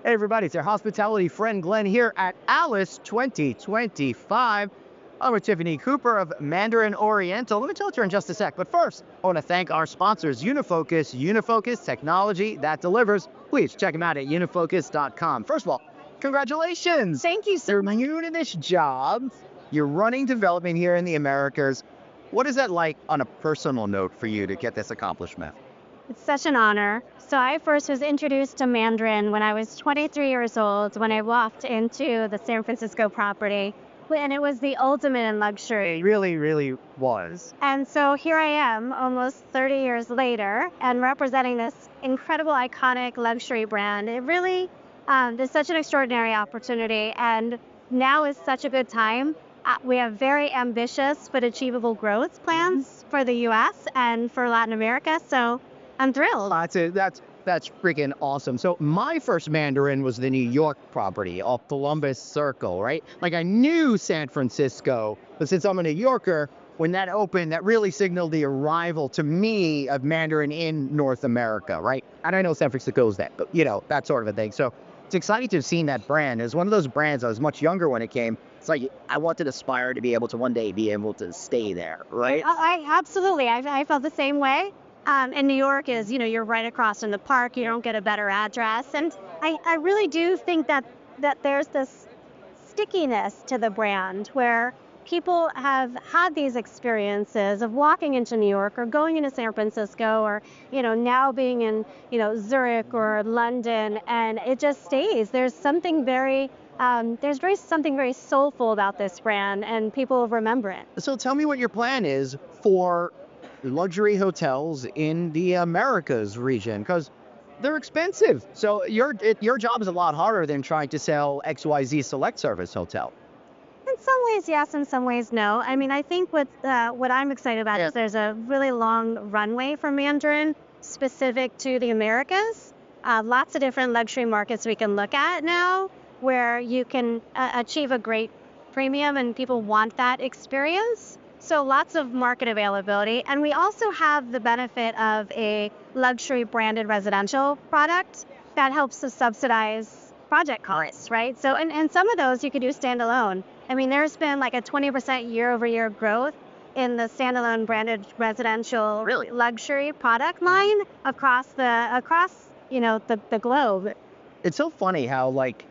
Hey everybody, it's your hospitality friend Glenn here at Alice 2025. I'm with Tiffany Cooper of Mandarin Oriental. Let me tell you in just a sec, but first, I want to thank our sponsors, Unifocus. Unifocus, technology that delivers. Please check them out at unifocus.com. First of all, congratulations! Thank you so You're new to this job. You're running development here in the Americas. What is that like on a personal note for you to get this accomplishment? It's such an honor. So I first was introduced to Mandarin when I was 23 years old when I walked into the San Francisco property. And it was the ultimate in luxury. It really, really was. And so here I am almost 30 years later and representing this incredible, iconic luxury brand. It really is such an extraordinary opportunity. And now is such a good time. We have very ambitious but achievable growth plans for the US and for Latin America. So I'm thrilled. That's freaking awesome. So my first Mandarin was the New York property off Columbus Circle, right? Like I knew San Francisco, but since I'm a New Yorker, when that opened, that really signaled the arrival to me of Mandarin in North America, right? And I know San Francisco's that, but you know, that sort of a thing. So it's exciting to have seen that brand. It was one of those brands, I was much younger when it came. It's like I wanted to aspire to be able to one day be able to stay there, right? I absolutely. I felt the same way. And New York is, you're right across from the park. You don't get a better address. And I really do think that there's this stickiness to the brand where people have had these experiences of walking into New York or going into San Francisco or, now being in, Zurich or London, and it just stays. There's something something very soulful about this brand, and people remember it. So tell me what your plan is for luxury hotels in the Americas region, because they're expensive. So your job is a lot harder than trying to sell XYZ select service hotel. In some ways, yes. In some ways, no. I mean, I think what I'm excited about is there's a really long runway for Mandarin specific to the Americas. Lots of different luxury markets we can look at now where you can achieve a great premium and people want that experience. So lots of market availability. And we also have the benefit of a luxury branded residential product that helps to subsidize project costs, right? So, and some of those you could do standalone. I mean, there's been like a 20% year-over-year growth in the standalone branded residential luxury product line across the globe. It's so funny how like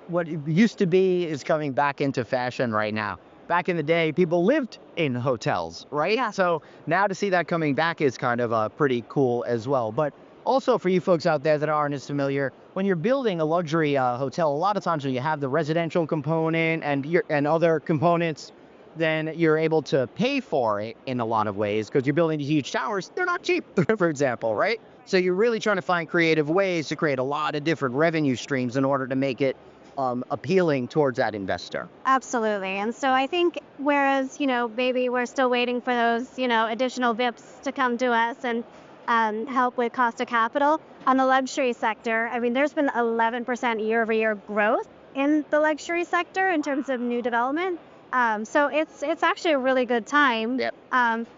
what used to be is coming back into fashion right now. Back in the day, people lived in hotels, right? Yeah. So now to see that coming back is kind of pretty cool as well. But also for you folks out there that aren't as familiar, when you're building a luxury hotel, a lot of times when you have the residential component and other components, then you're able to pay for it in a lot of ways because you're building these huge towers. They're not cheap, for example, right? So you're really trying to find creative ways to create a lot of different revenue streams in order to make it appealing towards that investor. Absolutely. And so I think whereas, maybe we're still waiting for those, additional VIPs to come to us and help with cost of capital on the luxury sector. I mean, there's been 11% year-over-year growth in the luxury sector in terms of new development. So it's actually a really good time. Yep.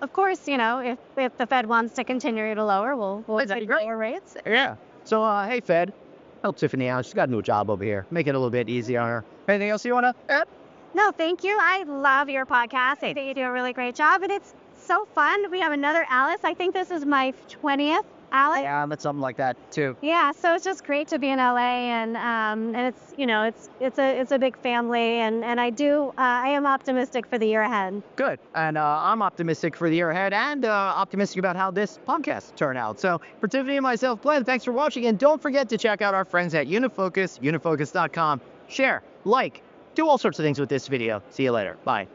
Of course, if the Fed wants to continue to lower, we'll take lower rates. Yeah. So, hey, Fed, help Tiffany out. She's got a new job over here. Make it a little bit easier on her. Anything else you want to add? No, thank you. I love your podcast. I think you do a really great job, and it's so fun. We have another Alice. I think this is my 20th Alice. Yeah, that's something like that too. Yeah, so it's just great to be in LA, and it's a big family, and I am optimistic for the year ahead. Good, and I'm optimistic for the year ahead, and optimistic about how this podcast turned out. So for Tiffany and myself, Glenn, thanks for watching, and don't forget to check out our friends at Unifocus, unifocus.com. Share, like, do all sorts of things with this video. See you later. Bye.